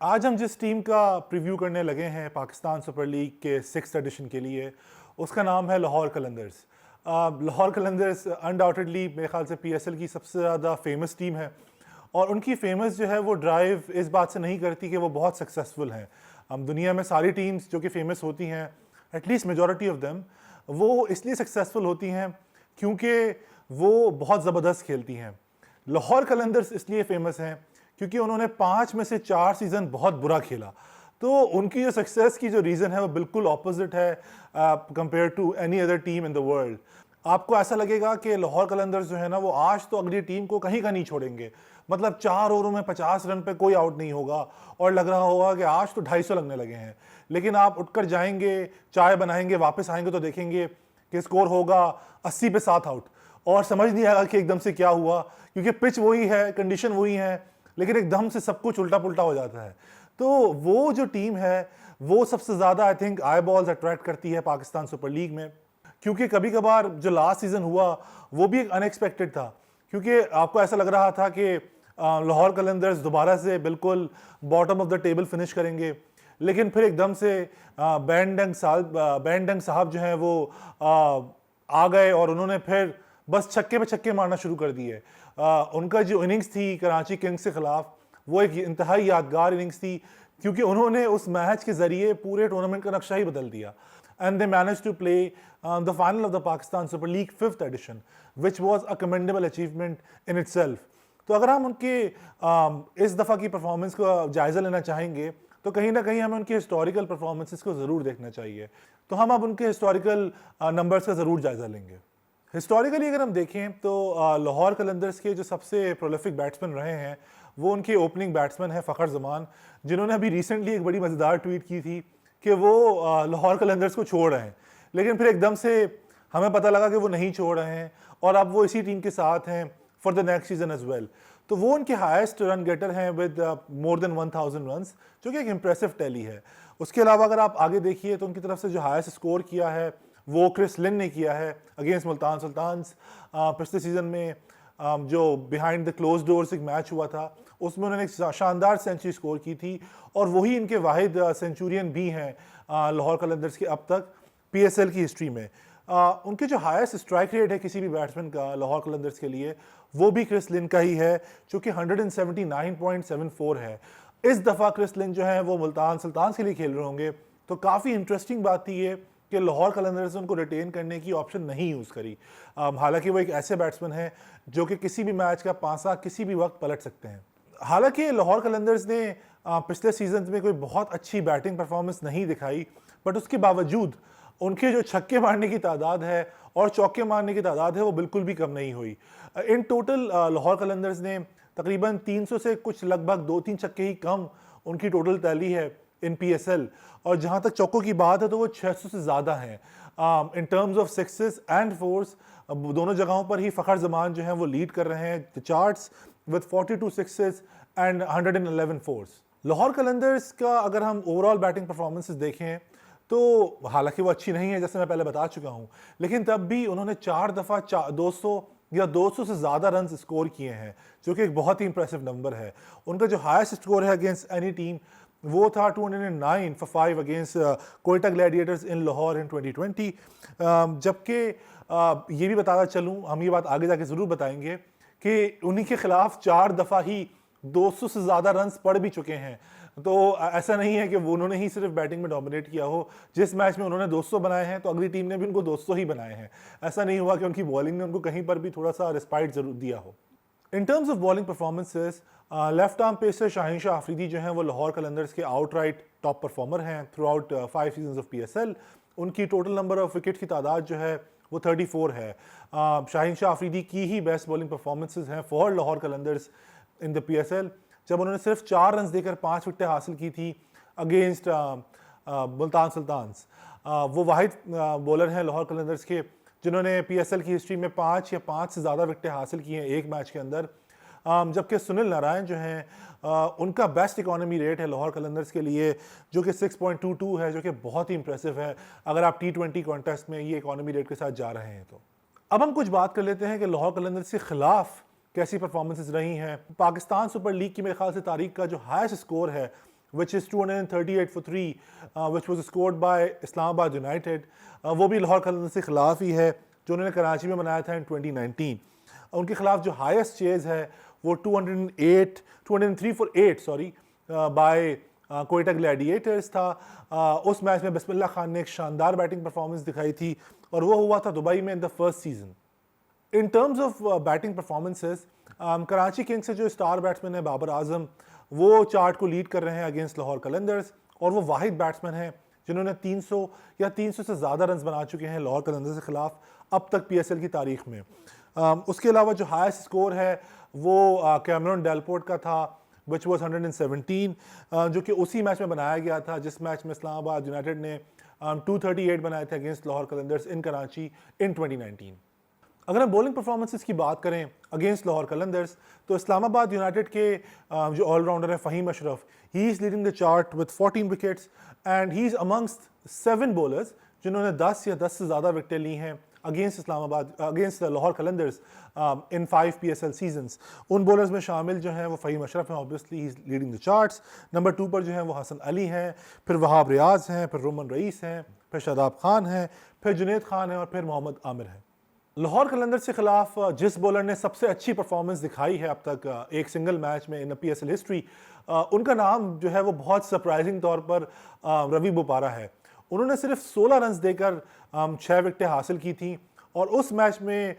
आज हम जिस टीम का प्रीव्यू करने लगे हैं पाकिस्तान सुपर लीग के 6th एडिशन के लिए, उसका नाम है लाहौर कलंदर्स। लाहौर कलंदर्स अनडाउटेडली मेरे ख्याल से पीएसएल की सबसे ज़्यादा फेमस टीम है और उनकी फेमस जो है वो ड्राइव इस बात से नहीं करती कि वो बहुत सक्सेसफुल हैं। दुनिया में सारी टीम्स जो कि फेमस होती हैं, एटलीस्ट मेजॉरिटी ऑफ देम, वो इसलिए सक्सेसफुल होती हैं क्योंकि वो बहुत ज़बरदस्त खेलती हैं। लाहौर कलंदर्स इसलिए फेमस हैं क्योंकि उन्होंने 5 में से 4 सीज़न बहुत बुरा खेला। तो उनकी जो सक्सेस की जो रीज़न है वो बिल्कुल ऑपोजिट है compare to any other team in the world. आपको ऐसा लगेगा कि लाहौर कलंदर्स जो है ना वो आज तो अगली टीम को कहीं का नहीं छोड़ेंगे। मतलब 4 ओवरों में 50 रन पे कोई आउट नहीं होगा और लग रहा होगा कि आज तो 250 लगने लगे हैं। लेकिन आप उठकर जाएंगे, चाय बनाएंगे, वापस आएंगे तो देखेंगे कि स्कोर होगा 80 पे 7 आउट और समझ नहीं आएगा कि एकदम से क्या हुआ, क्योंकि पिच वही है, कंडीशन वही है, लेकिन एकदम से सब कुछ उल्टा पुल्टा हो जाता है। तो वो जो टीम है वो सबसे ज़्यादा I think I balls attract करती है पाकिस्तान सुपर लीग में, क्योंकि कभी कभार जो लास्ट सीज़न हुआ वो भी एक अनएक्सपेक्टेड था। क्योंकि आपको ऐसा लग रहा था कि लाहौर कलंदर्स दोबारा से बिल्कुल bottom of the table finish करेंगे, लेकिन फिर एकदम से बैंडंग साहब जो हैं वो आ गए और उन्होंने फिर बस छक्के पे छक्के मारना शुरू कर दिए। उनका जो इनिंग्स थी कराची किंग्स के खिलाफ वो एक इंतहाई यादगार इनिंग्स थी, क्योंकि उन्होंने उस मैच के जरिए पूरे टूर्नामेंट का नक्शा ही बदल दिया। And they manage to play the final of the Pakistan super league 5th edition which was a commendable achievement in itself. तो अगर हम उनके इस दफ़ा की परफॉर्मेंस का जायज़ा लेना चाहेंगे तो कहीं ना कहीं हमें उनकी हिस्टोरिकल परफॉर्मेंसेस को ज़रूर देखना चाहिए। तो हम अब उनके हिस्टोरिकल नंबर्स का ज़रूर जायज़ा लेंगे। हिस्टोरिकली अगर हम देखें तो लाहौर कलंदर्स के जो सबसे प्रोलिफिक बैट्समैन रहे हैं वो उनके ओपनिंग बैट्समैन हैं फ़खर जमान, जिन्होंने अभी रिसेंटली एक बड़ी मज़ेदार ट्वीट की थी कि वो लाहौर कलंदर्स को छोड़ रहे हैं, लेकिन फिर एकदम से हमें पता लगा कि वो नहीं छोड़ रहे हैं और अब वो इसी टीम के साथ हैं for the next season as well. तो वो उनके हाईएस्ट रन गेटर हैं विद मोर देन 1000 रन्स, जो कि एक इम्प्रेसिव टैली है। उसके अलावा अगर आप आगे देखिए तो उनकी तरफ से जो हाईएस्ट स्कोर किया है वो क्रिस लिन ने किया है अगेंस्ट मुल्तान सुल्तान्स। पिछले सीजन में जो बिहाइंड द क्लोज डोर्स एक मैच हुआ था उसमें उन्होंने एक शानदार सेंचुरी स्कोर की थी और वही इनके वाहिद सेंचुरियन भी हैं लाहौर कलंदर्स के अब तक पीएसएल की हिस्ट्री में। उनके जो हाईएस्ट स्ट्राइक रेट है किसी भी बैट्समैन का लाहौर कलंदर्स के लिए वो भी क्रिस लिन का ही है, जो कि 179.74 है। इस दफ़ा क्रिस लिन जो है वो मुल्तान सुल्तान्स के लिए खेल रहे होंगे, तो काफ़ी इंटरेस्टिंग बात थी ये कि लाहौर कलंदर्स ने उनको रिटेन करने की ऑप्शन नहीं यूज़ करी। हालांकि वो एक ऐसे बैट्समैन हैं जो कि किसी भी मैच का पासा किसी भी वक्त पलट सकते हैं। हालांकि लाहौर कलंदर्स ने पिछले सीजन में कोई बहुत अच्छी बैटिंग परफॉर्मेंस नहीं दिखाई, बट उसके बावजूद उनके जो छक्के मारने की तादाद है और चौके मारने की तादाद है वो बिल्कुल भी कम नहीं हुई। इन टोटल लाहौर कलंदर्स ने तकरीबन 300 से कुछ लगभग 2-3 छक्के ही कम उनकी टोटल टैली है इन पीएसएल, और जहां तक चौकों की बात है तो वो 600 से ज़्यादा हैं। In terms of sixes and force दोनों जगहों पर ही फ़खर जमान जो हैं वो लीड कर रहे हैं the charts with 42 sixes and 111 force. Lahore Qalandars का अगर हम ओवरऑल बैटिंग परफॉर्मेंसेस देखें तो हालांकि वो अच्छी नहीं है जैसे मैं पहले बता चुका हूं, लेकिन तब भी उन्होंने 4 दफ़ा 200 या 200 से ज़्यादा रन स्कोर किए हैं, जो कि एक बहुत ही इंप्रेसिव नंबर है। उनका जो हाईएस्ट स्कोर है अगेंस्ट एनी टीम वो था 209 फॉर 5 अगेंस्ट कोयटा ग्लैडिएटर्स इन लाहौर इन 2020। जबकि ये भी बताता चलूँ, हम ये बात आगे जाके ज़रूर बताएंगे कि उन्हीं के खिलाफ 4 दफ़ा ही 200 से ज़्यादा रन पड़ भी चुके हैं। तो ऐसा नहीं है कि वो उन्होंने ही सिर्फ बैटिंग में डोमिनेट किया हो। जिस मैच में उन्होंने 200 बनाए हैं तो अगली टीम ने भी उनको 200 ही बनाए हैं। ऐसा नहीं हुआ कि उनकी बॉलिंग ने उनको कहीं पर भी थोड़ा सा रिस्पाइट जरूर दिया हो। In terms of bowling performances, left arm pacer Shaheen Shah Afridi जो हैं वो लाहौर कलंदर्स के आउटराइट टॉप परफॉर्मर हैं through out 5 seasons of PSL. उनकी टोटल नंबर ऑफ विकेट की तादाद जो है वो 34 है। शाहीन शाह अफरीदी की ही बेस्ट बॉलिंग परफॉर्मेंसेस हैं for Lahore Qalandars in the PSL, जब उन्होंने सिर्फ 4 रन देकर 5 विकेटें हासिल की थी अगेंस्ट मुल्तान सुल्तान्स। वो वाहिद बॉलर हैं लाहौर कलंदर्स के जिन्होंने पीएसएल की हिस्ट्री में 5 या 5 से ज़्यादा विकेटें हासिल की हैं एक मैच के अंदर। जबकि सुनील नारायण जो हैं उनका बेस्ट इकोनॉमी रेट है लाहौर कलंदर्स के लिए जो कि 6.22 है, जो कि बहुत ही इंप्रेसिव है अगर आप T20 कॉन्टेस्ट में ये इकोनॉमी रेट के साथ जा रहे हैं। तो अब हम कुछ बात कर लेते हैं कि लाहौर कलंदर्स के खिलाफ कैसी परफॉर्मेंसेस रही हैं। पाकिस्तान सुपर लीग की मेरे ख्याल से तारीख का जो हाईएस्ट स्कोर है which is 238 for 3, which was scored by Islamabad United. वो भी लाहौर कलंदर्स के खिलाफ ही है जो उन्होंने कराची में बनाया था इन 2019. उनके खिलाफ जो हाईएस्ट चेज है वो 203 for 8 बाय कोयटा ग्लैडिएटर्स था. उस मैच में बिस्मिल्लाह खान ने एक शानदार बैटिंग परफॉर्मेंस दिखाई थी और वो हुआ था दुबई में in the first season. In terms of batting performances, Karachi Kings से जो स्टार बैट्समैन है बाबर आजम, वो चार्ट को लीड कर रहे हैं अगेंस्ट लाहौर कलंदर्स और वो वाहिद बैट्समैन हैं जिन्होंने 300 या 300 से ज़्यादा रन बना चुके हैं लाहौर कलंदर्स के खिलाफ अब तक PSL की तारीख में. उसके अलावा जो हाईएस्ट स्कोर है वो कैमरन डेलपोर्ट का था विच वॉज 117, जो कि उसी मैच में बनाया गया था जिस मैच में इस्लामाबाद यूनाइटेड ने 238 बनाए थे अगेंस्ट लाहौर कलंदर्स इन कराची इन 2019. अगर हम बॉलिंग परफॉर्मेंसेस की बात करें अगेंस्ट लाहौर कलंदर्स तो इस्लामाबाद यूनाइटेड के जो ऑलराउंडर है Faheem Ashraf, he is leading the chart with 14 wickets and he is amongst 7 bowlers जिन्होंने 10 या 10 से ज़्यादा विकेटें ली हैं against Lahore Qalandars in 5 PSL seasons. उन बॉलर्स में शामिल जो हैं वो फ़हीम अशरफ हैं, obviously he is leading the charts. Number 2 पर जो हैं वो हसन अली हैं, फिर वहाब रियाज हैं, फिर रोमन रईस हैं, फिर शादाब खान हैं, फिर जुनैद खान हैं और फिर मोहम्मद आमिर हैं. लाहौर कलंदर्स के खिलाफ जिस बॉलर ने सबसे अच्छी परफॉर्मेंस दिखाई है अब तक एक सिंगल मैच में इन PSL हिस्ट्री, उनका नाम जो है वो बहुत सरप्राइजिंग तौर पर रवि बोपारा है. उन्होंने सिर्फ 16 रन्स देकर 6 विकेटें हासिल की थी और उस मैच में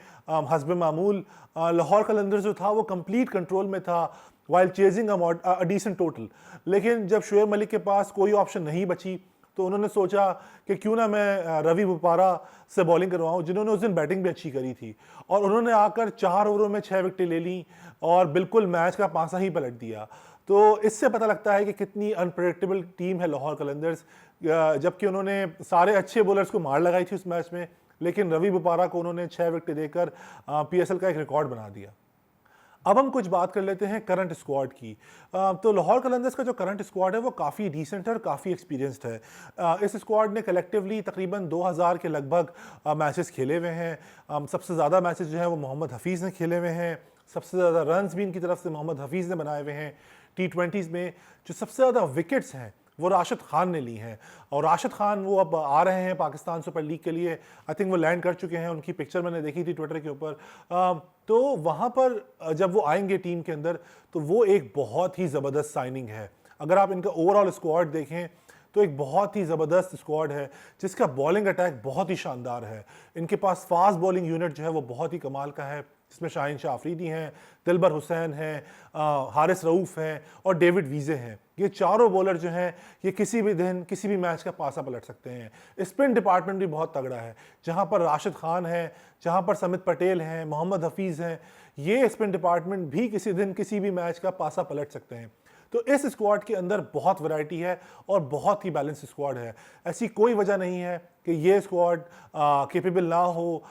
हस्ब मामूल लाहौर कलंदर्स जो था वो कंप्लीट कंट्रोल में था while chasing a decent total. लेकिन जब शुएब मलिक के पास कोई ऑप्शन नहीं बची तो उन्होंने सोचा कि क्यों ना मैं रवि बोपारा से बॉलिंग करवाऊं जिन्होंने उस दिन बैटिंग भी अच्छी करी थी, और उन्होंने आकर 4 ओवरों में 6 विकेटें ले ली और बिल्कुल मैच का पासा ही पलट दिया. तो इससे पता लगता है कि कितनी अनप्रेडिक्टेबल टीम है लाहौर कलंदर्स. जबकि उन्होंने सारे अच्छे बॉलर्स को मार लगाई थी उस मैच में, लेकिन रवि बोपारा को उन्होंने 6 विकेटें देकर PSL का एक रिकॉर्ड बना दिया. अब हम कुछ बात कर लेते हैं करंट स्क्वाड की. तो लाहौर कलंदर्स का जो करंट स्क्वाड है वो काफ़ी डिसेंट है और काफ़ी एक्सपीरियंस्ड है. इस स्क्वाड ने कलेक्टिवली तकरीबन 2000 के लगभग मैचेस खेले हुए हैं. सबसे ज़्यादा मैचेस जो हैं वो मोहम्मद हफीज़ ने खेले हुए हैं. सबसे ज़्यादा रन्स भी इनकी तरफ से मोहम्मद हफीज़ ने बनाए हुए हैं. T20s में जो सबसे ज़्यादा विकेट्स हैं वो राशिद खान ने ली हैं, और राशिद खान वो अब आ रहे हैं पाकिस्तान सुपर लीग के लिए. आई थिंक वो लैंड कर चुके हैं, उनकी पिक्चर मैंने देखी थी ट्विटर के ऊपर. तो वहाँ पर जब वो आएंगे टीम के अंदर तो वो एक बहुत ही ज़बरदस्त साइनिंग है. अगर आप इनका ओवरऑल स्क्वाड देखें तो एक बहुत ही ज़बरदस्त स्क्वाड है जिसका बॉलिंग अटैक बहुत ही शानदार है. इनके पास फास्ट बॉलिंग यूनिट जो है वो बहुत ही कमाल का है, जिसमें शाहीन शाह अफरीदी हैं, दिलबर हुसैन हैं, हारिस रऊफ़ हैं और डेविड वीज़े हैं. ये चारों बॉलर जो हैं ये किसी भी दिन किसी भी मैच का पासा पलट सकते हैं. स्पिन डिपार्टमेंट भी बहुत तगड़ा है, जहां पर राशिद खान है, जहां पर समित पटेल हैं, मोहम्मद हफीज़ हैं. ये स्पिन डिपार्टमेंट भी किसी दिन किसी भी मैच का पासा पलट सकते हैं. तो इस स्क्वाड के अंदर बहुत वैरायटी है और बहुत ही बैलेंस स्क्वाड है. ऐसी कोई वजह नहीं है कि ये स्क्वाड कैपेबल ना हो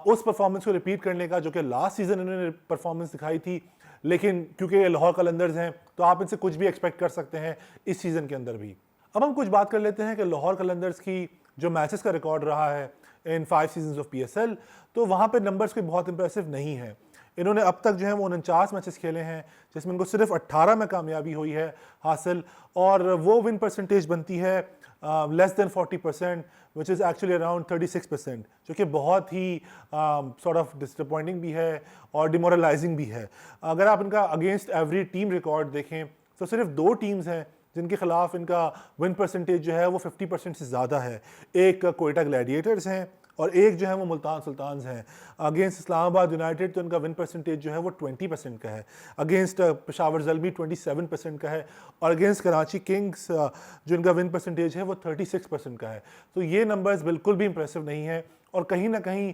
उस परफॉर्मेंस को रिपीट करने का जो कि लास्ट सीजन इन्होंने परफॉर्मेंस दिखाई थी. लेकिन क्योंकि ये लाहौर कलंदर्स हैं तो आप इनसे कुछ भी एक्सपेक्ट कर सकते हैं इस सीज़न के अंदर भी. अब हम कुछ बात कर लेते हैं कि लाहौर कलंदर्स की जो मैचेस का रिकॉर्ड रहा है इन 5 सीजन्स ऑफ PSL, तो वहाँ पर नंबर्स कोई बहुत इंप्रेसिव नहीं है. इन्होंने अब तक जो है वो 49 मैचेस खेले हैं जिसमें इनको सिर्फ 18 में कामयाबी हुई है हासिल, और वो विन परसेंटेज बनती है less than 40%, which is actually around 36%, जो कि बहुत ही सॉर्ट ऑफ डिसअपॉइंटिंग भी है और डिमोरलाइजिंग भी है. अगर आप इनका अगेंस्ट एवरी टीम रिकॉर्ड देखें तो सिर्फ 2 टीम्स हैं जिनके खिलाफ इनका विन परसेंटेज जो है वो 50% से ज़्यादा है. एक कोयटा ग्लैडिएटर्स हैं और एक जो है वो मुल्तान सुल्तान्स हैं. अगेंस्ट इस्लामाबाद यूनाइटेड तो इनका विन परसेंटेज जो है वो 20% का है, अगेंस्ट पेशावर ज़ल्मी 27% का है, और अगेंस्ट कराची किंग्स जो इनका विन परसेंटेज है वो 36% का है. तो ये नंबर्स बिल्कुल भी इंप्रेसिव नहीं है, और कहीं ना कहीं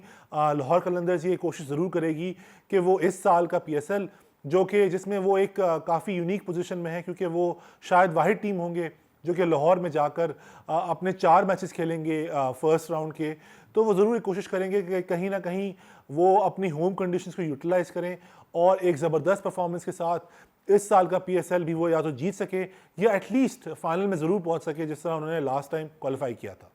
लाहौर कलंदर्स ये कोशिश ज़रूर करेगी कि वो इस साल का PSL जो कि जिसमें वो एक काफ़ी यूनिक पोजीशन में है, क्योंकि वो शायद वाहिद टीम होंगे जो कि लाहौर में जाकर अपने 4 मैचेस खेलेंगे फर्स्ट राउंड के. तो वो ज़रूर कोशिश करेंगे कि कहीं ना कहीं वो अपनी होम कंडीशंस को यूटिलाइज़ करें और एक ज़बरदस्त परफॉर्मेंस के साथ इस साल का PSL भी वो या तो जीत सके या एटलीस्ट फाइनल में ज़रूर पहुंच सके, जिस तरह उन्होंने लास्ट टाइम क्वालिफाई किया था.